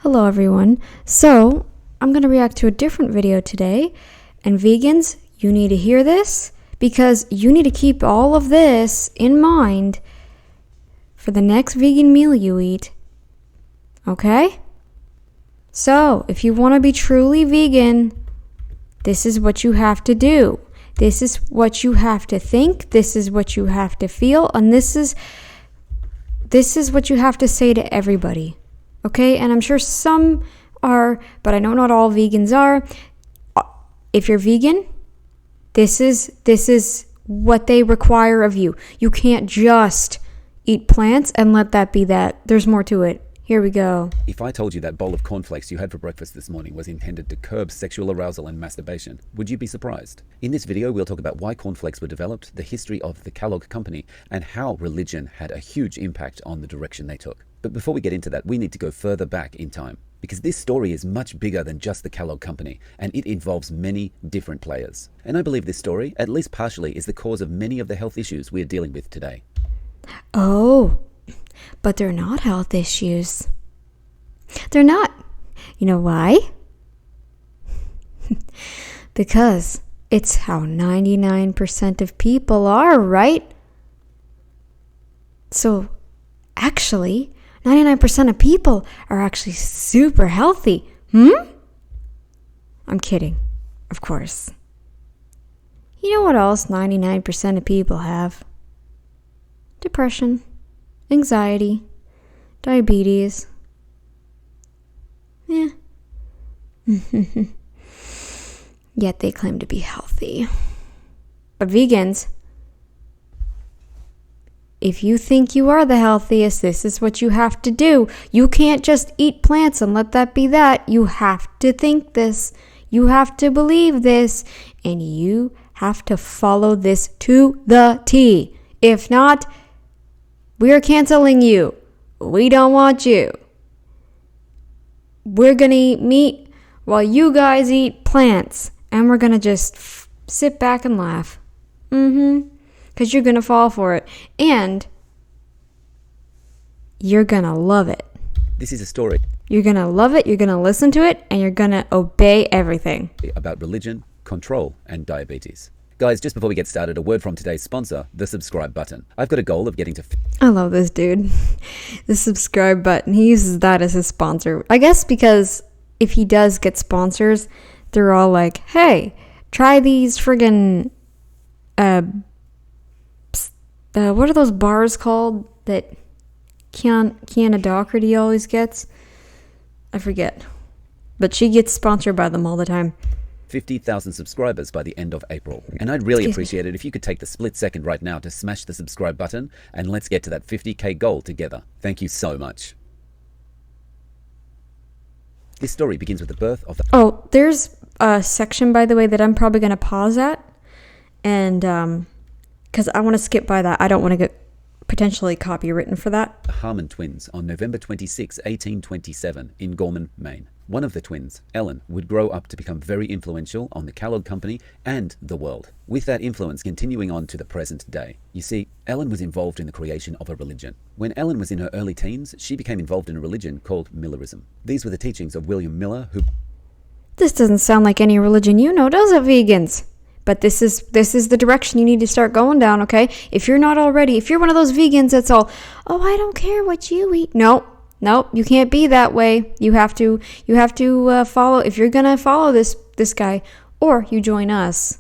Hello everyone. So, I'm going to react to a different video today. And vegans, you need to hear this because you need to keep all of this in mind for the next vegan meal you eat. Okay? So, if you want to be truly vegan, this is what you have to do. This is what you have to think. This is what you have to feel. And this is what you have to say to everybody. Okay? And I'm sure some are, but I know not all vegans are. If you're vegan, this is what they require of you. You can't just eat plants and let that be that. There's more to it. Here we go. If I told you that bowl of cornflakes you had for breakfast this morning was intended to curb sexual arousal and masturbation, would you be surprised? In this video, we'll talk about why cornflakes were developed, the history of the Kellogg Company, and how religion had a huge impact on the direction they took. But before we get into that, we need to go further back in time, because this story is much bigger than just the Kellogg Company, and it involves many different players. And I believe this story, at least partially, is the cause of many of the health issues we're dealing with today. Oh, but they're not health issues. They're not. You know why? Because it's how 99% of people are, right? So, actually, 99% of people are actually super healthy. I'm kidding, of course. You know what else 99% of people have? Depression, anxiety, diabetes. Yeah. Yet they claim to be healthy. But vegans, if you think you are the healthiest, this is what you have to do. You can't just eat plants and let that be that. You have to think this. You have to believe this. And you have to follow this to the T. If not, we're canceling you. We don't want you. We're going to eat meat while you guys eat plants. And we're going to just sit back and laugh. Because you're going to fall for it. And you're going to love it. This is a story You're going to love it. You're going to listen to it. And you're going to obey everything. about religion, control, and diabetes. Guys, just before we get started, a word from today's sponsor, the subscribe button. I've got a goal of getting to... I love this dude. The subscribe button. He uses that as his sponsor. I guess because if he does get sponsors, they're all like, hey, try these friggin' what are those bars called that Kiana Doherty always gets? I forget. But she gets sponsored by them all the time. 50,000 subscribers by the end of April. And I'd really appreciate it if you could take the split second right now to smash the subscribe button and let's get to that 50k goal together. Thank you so much. This story begins with the birth of the... Oh, there's a section, by the way, that I'm probably going to pause at. And, because I want to skip by that. I don't want to get potentially copywritten for that. Harmon twins on November 26, 1827 in Gorman, Maine. One of the twins, Ellen, would grow up to become very influential on the Kellogg Company and the world, with that influence continuing on to the present day. You see, Ellen was involved in the creation of a religion. When Ellen was in her early teens, she became involved in a religion called Millerism. These were the teachings of William Miller, who... This doesn't sound like any religion you know, does it, vegans? But this is the direction you need to start going down, okay? If you're not already, if you're one of those vegans that's all, oh, I don't care what you eat. Nope, you can't be that way. You have to follow, if you're gonna follow this guy, or you join us.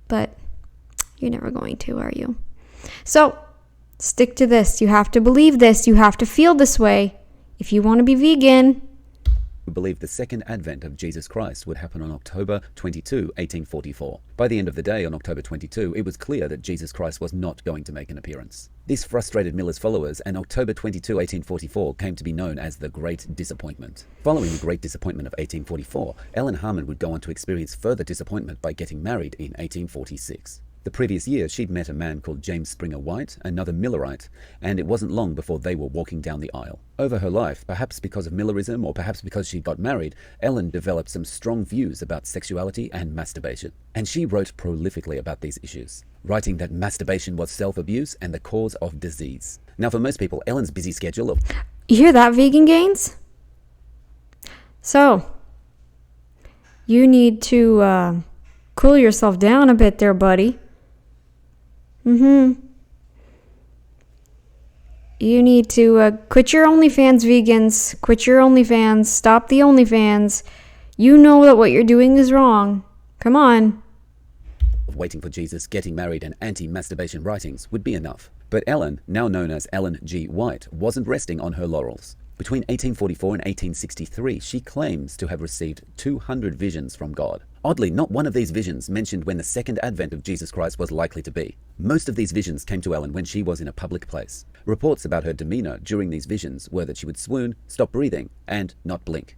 But you're never going to, are you? So stick to this. You have to believe this. You have to feel this way if you want to be vegan. who believed the second advent of Jesus Christ would happen on October 22, 1844. By the end of the day on October 22, it was clear that Jesus Christ was not going to make an appearance. This frustrated Miller's followers, and October 22, 1844 came to be known as the Great Disappointment. Following the Great Disappointment of 1844, Ellen Harmon would go on to experience further disappointment by getting married in 1846. The previous year, she'd met a man called James Springer White, another Millerite, and it wasn't long before they were walking down the aisle. Over her life, perhaps because of Millerism or perhaps because she got married, Ellen developed some strong views about sexuality and masturbation. And she wrote prolifically about these issues, writing that masturbation was self-abuse and the cause of disease. Now, for most people, Ellen's busy schedule of... You hear that, vegan gains? So, you need to cool yourself down a bit there, buddy. You need to quit your OnlyFans, vegans. Quit your OnlyFans. Stop the OnlyFans. You know that what you're doing is wrong. Come on. Waiting for Jesus, getting married, and anti-masturbation writings would be enough. But Ellen, now known as Ellen G. White, wasn't resting on her laurels. Between 1844 and 1863, she claims to have received 200 visions from God. Oddly, not one of these visions mentioned when the second advent of Jesus Christ was likely to be. Most of these visions came to Ellen when she was in a public place. Reports about her demeanor during these visions were that she would swoon, stop breathing, and not blink.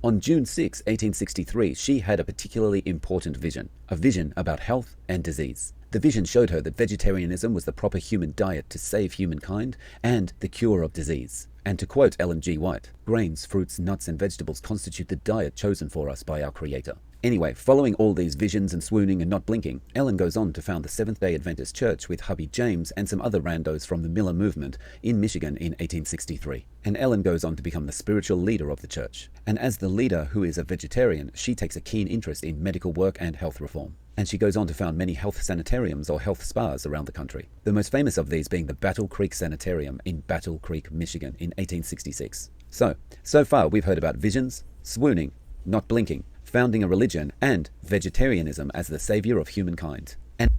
On June 6, 1863, she had a particularly important vision, a vision about health and disease. The vision showed her that vegetarianism was the proper human diet to save humankind and the cure of disease. And to quote Ellen G. White, grains, fruits, nuts, and vegetables constitute the diet chosen for us by our Creator. Anyway, following all these visions and swooning and not blinking, Ellen goes on to found the Seventh-day Adventist Church with hubby James and some other randos from the Miller movement in Michigan in 1863. And Ellen goes on to become the spiritual leader of the church. And as the leader who is a vegetarian, she takes a keen interest in medical work and health reform. And she goes on to found many health sanitariums or health spas around the country. The most famous of these being the Battle Creek Sanitarium in Battle Creek, Michigan in 1866. So far we've heard about visions, swooning, not blinking, founding a religion, and vegetarianism as the savior of humankind. And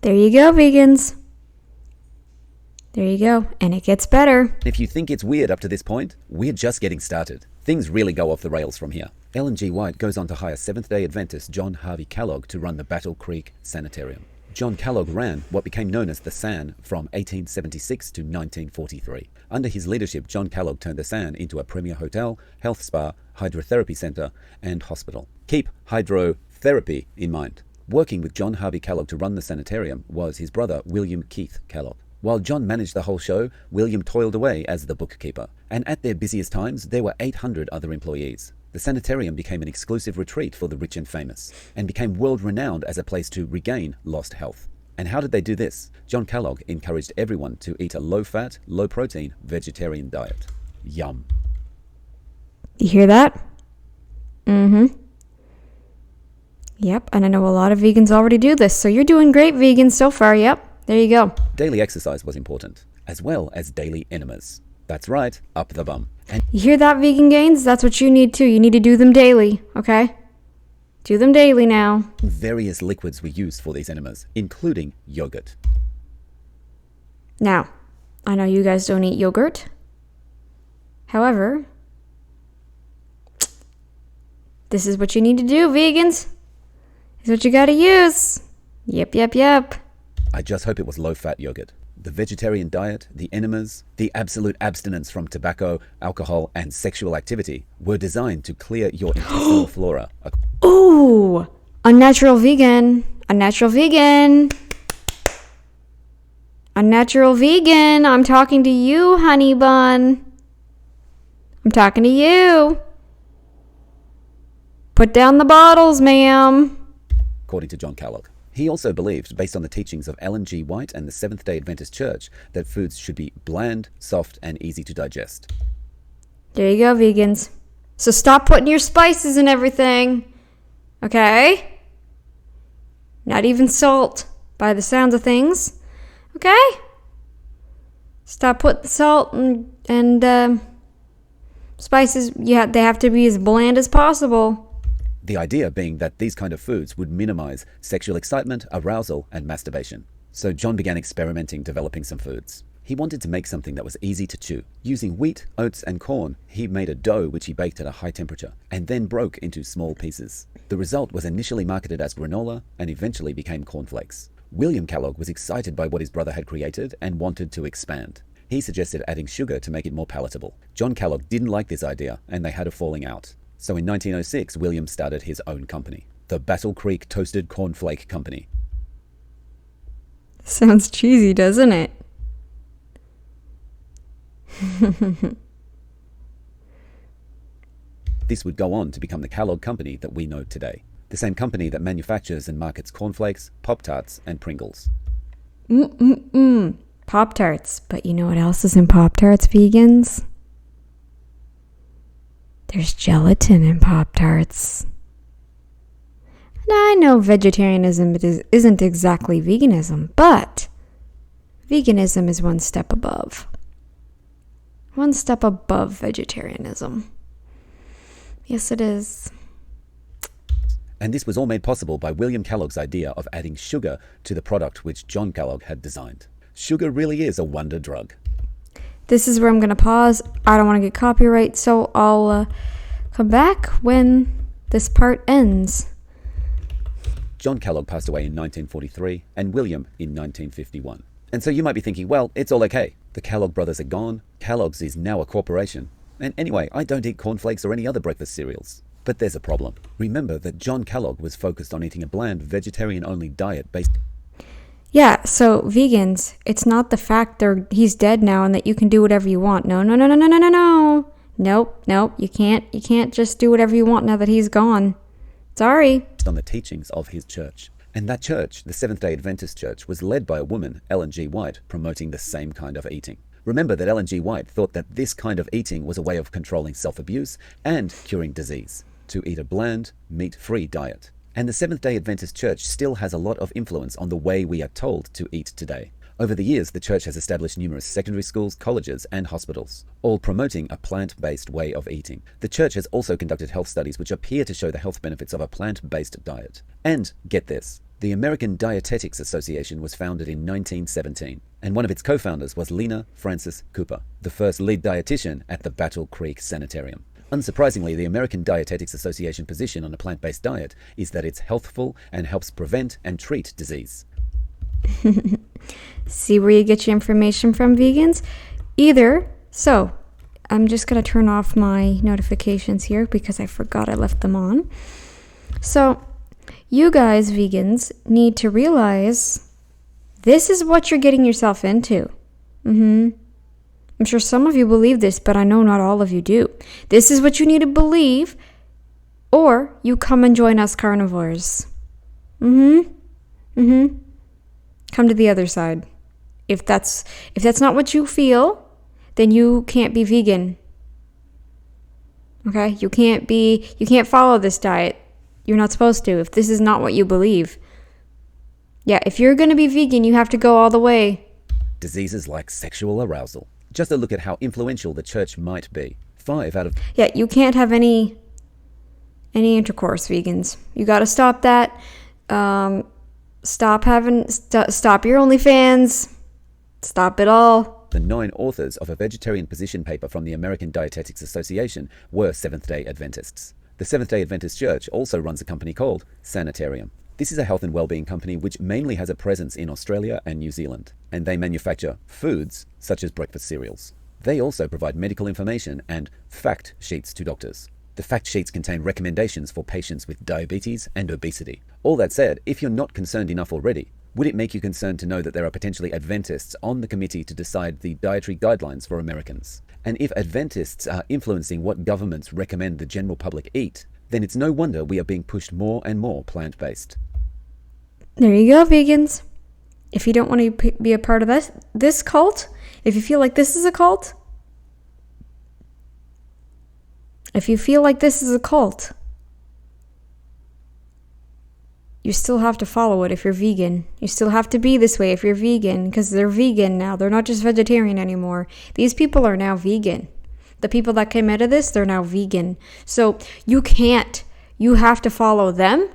there you go, vegans. There you go. And it gets better. if you think it's weird up to this point, we're just getting started. Things really go off the rails from here. Ellen G. White goes on to hire Seventh-day Adventist John Harvey Kellogg to run the Battle Creek Sanitarium. John Kellogg ran what became known as the SAN from 1876 to 1943. Under his leadership, John Kellogg turned the SAN into a premier hotel, health spa, hydrotherapy center, and hospital. Keep hydrotherapy in mind. Working with John Harvey Kellogg to run the sanitarium was his brother, William Keith Kellogg. While John managed the whole show, William toiled away as the bookkeeper. And at their busiest times, there were 800 other employees. The sanitarium became an exclusive retreat for the rich and famous, and became world-renowned as a place to regain lost health. And how did they do this? John Kellogg encouraged everyone to eat a low-fat, low-protein vegetarian diet. Yum. You hear that? Yep, and I know a lot of vegans already do this, so you're doing great, vegans, so far. Yep, there you go. Daily exercise was important, as well as daily enemas. That's right, up the bum. And You hear that, vegan gains? That's what you need too. You need to do them daily, okay? Do them daily now. various liquids were used for these enemas, including yogurt. Now, I know you guys don't eat yogurt. However, this is what you need to do, vegans. This is what you gotta use. Yep. I just hope it was low-fat yogurt. The vegetarian diet, the enemas, the absolute abstinence from tobacco, alcohol, and sexual activity were designed to clear your intestinal flora. Ooh, unnatural vegan. Unnatural vegan. Unnatural vegan. I'm talking to you, honey bun. I'm talking to you. Put down the bottles, ma'am. According to John Kellogg. He also believed, based on the teachings of Ellen G. White and the Seventh-day Adventist Church, that foods should be bland, soft, and easy to digest. There you go, vegans. So stop putting your spices in everything. Okay? Not even salt, by the sounds of things. Okay? Stop putting salt and spices. Yeah, they have to be as bland as possible. The idea being that these kind of foods would minimize sexual excitement, arousal, and masturbation. So John began experimenting, developing some foods. He wanted to make something that was easy to chew. Using wheat, oats, and corn, he made a dough which he baked at a high temperature, and then broke into small pieces. The result was initially marketed as granola, and eventually became cornflakes. William Kellogg was excited by what his brother had created, and wanted to expand. He suggested adding sugar to make it more palatable. John Kellogg didn't like this idea, and they had a falling out. So in 1906, William started his own company, the Battle Creek Toasted Cornflake Company. Sounds cheesy, doesn't it? This would go on to become the Kellogg Company that we know today. The same company that manufactures and markets cornflakes, Pop-Tarts, and Pringles. Pop-Tarts. But you know what else is in Pop-Tarts, vegans? There's gelatin in Pop-Tarts. Now, I know vegetarianism isn't exactly veganism, but veganism is one step above. One step above vegetarianism. Yes, it is. And this was all made possible by William Kellogg's idea of adding sugar to the product which John Kellogg had designed. Sugar really is a wonder drug. This is where I'm going to pause. I don't want to get copyright, so I'll come back when this part ends. John Kellogg passed away in 1943 and William in 1951. And so you might be thinking, well, it's all okay. The Kellogg brothers are gone. Kellogg's is now a corporation. And anyway, I don't eat cornflakes or any other breakfast cereals. But there's a problem. Remember that John Kellogg was focused on eating a bland, vegetarian-only diet based... Yeah, so vegans, it's not the fact he's dead now and that you can do whatever you want. No. Nope. You can't just do whatever you want now that he's gone. Sorry. On the teachings of his church. And that church, the Seventh-day Adventist Church, was led by a woman, Ellen G. White, promoting the same kind of eating. Remember that Ellen G. White thought that this kind of eating was a way of controlling self-abuse and curing disease, to eat a bland, meat-free diet. And the Seventh-day Adventist Church still has a lot of influence on the way we are told to eat today. Over the years, the church has established numerous secondary schools, colleges, and hospitals, all promoting a plant-based way of eating. The church has also conducted health studies which appear to show the health benefits of a plant-based diet. And, get this, the American Dietetics Association was founded in 1917, and one of its co-founders was Lena Francis Cooper, the first lead dietitian at the Battle Creek Sanitarium. Unsurprisingly, the American Dietetics Association position on a plant-based diet is that it's healthful and helps prevent and treat disease. See where you get your information from, vegans? So, I'm just going to turn off my notifications here because I forgot I left them on. So, you guys, vegans, need to realize this is what you're getting yourself into. I'm sure some of you believe this, but I know not all of you do. This is what you need to believe, or you come and join us carnivores. Come to the other side. If that's not what you feel, then you can't be vegan. Okay? You can't follow this diet. You're not supposed to if this is not what you believe. Yeah, if you're going to be vegan, you have to go all the way. Diseases like sexual arousal. Just a look at how influential the church might be. 5 out of... Yeah, you can't have any intercourse, vegans. You got to stop that. Stop your OnlyFans. Stop it all. The 9 authors of a vegetarian position paper from the American Dietetics Association were Seventh-day Adventists. The Seventh-day Adventist Church also runs a company called Sanitarium. This is a health and well-being company which mainly has a presence in Australia and New Zealand, and they manufacture foods such as breakfast cereals. They also provide medical information and fact sheets to doctors. The fact sheets contain recommendations for patients with diabetes and obesity. All that said, if you're not concerned enough already, would it make you concerned to know that there are potentially Adventists on the committee to decide the dietary guidelines for Americans? And if Adventists are influencing what governments recommend the general public eat, then it's no wonder we are being pushed more and more plant-based. There you go, vegans. If you don't want to be a part of this cult, if you feel like this is a cult, you still have to follow it if you're vegan. You still have to be this way if you're vegan, because they're vegan now. They're not just vegetarian anymore. These people are now vegan. The people that came out of this, they're now vegan. So you can't. You have to follow them.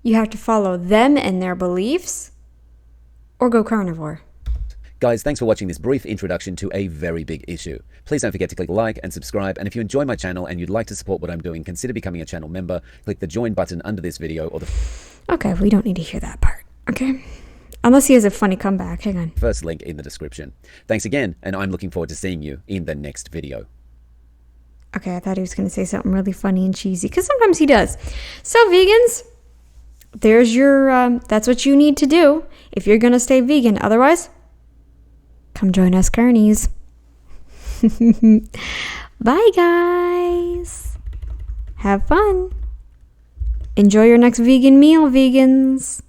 You have to follow them and their beliefs, or go carnivore. Guys, thanks for watching this brief introduction to a very big issue. Please don't forget to click like and subscribe, and if you enjoy my channel and you'd like to support what I'm doing, consider becoming a channel member. Click the join button under this video or the... Okay, we don't need to hear that part, okay? Unless he has a funny comeback. Hang on. First link in the description. Thanks again, and I'm looking forward to seeing you in the next video. Okay, I thought he was going to say something really funny and cheesy, because sometimes he does. So, vegans, there's your, that's what you need to do if you're going to stay vegan. Otherwise, come join us carnies. Bye, guys. Have fun. Enjoy your next vegan meal, vegans.